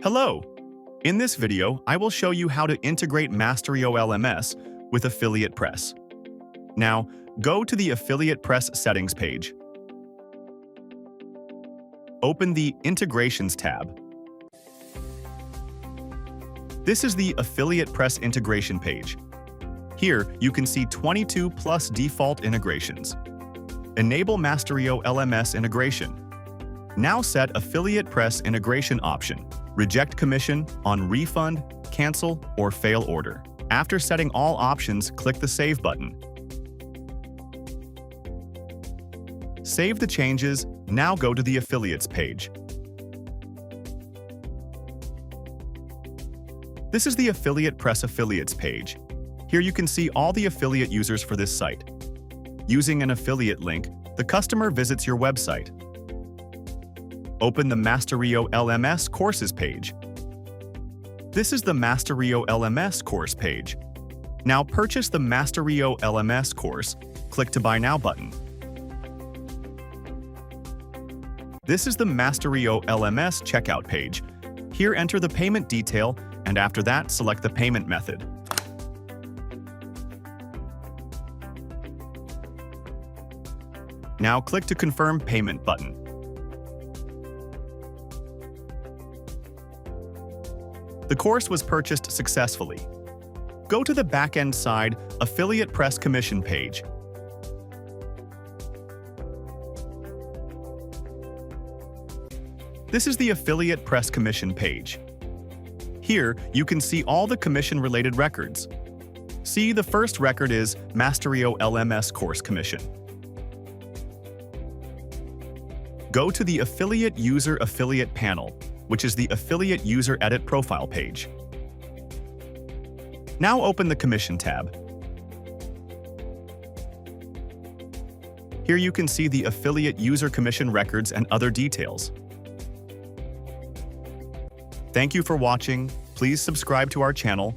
Hello! In this video, I will show you how to integrate Masteriyo LMS with Affiliate Press. Now, go to the Affiliate Press settings page. Open the Integrations tab. This is the Affiliate Press integration page. Here, you can see 22 plus default integrations. Enable Masteriyo LMS integration. Now set Affiliate Press integration option. Reject commission on refund, cancel, or fail order. After setting all options, click the Save button. Save the changes. Now go to the Affiliates page. This is the Affiliate Press Affiliates page. Here you can see all the affiliate users for this site. Using an affiliate link, the customer visits your website. Open the Masteriyo LMS courses page. This is the Masteriyo LMS course page. Now purchase the Masteriyo LMS course. Click to Buy Now button. This is the Masteriyo LMS checkout page. Here enter the payment detail, and after that select the payment method. Now click to Confirm Payment button. The course was purchased successfully. Go to the Backend side Affiliate Press Commission page. This is the Affiliate Press Commission page. Here, you can see all the commission-related records. See, the first record is Masteriyo LMS Course Commission. Go to the Affiliate User Affiliate panel, which is the Affiliate User Edit Profile page. Now open the Commission tab. Here you can see the Affiliate User Commission records and other details. Thank you for watching. Please subscribe to our channel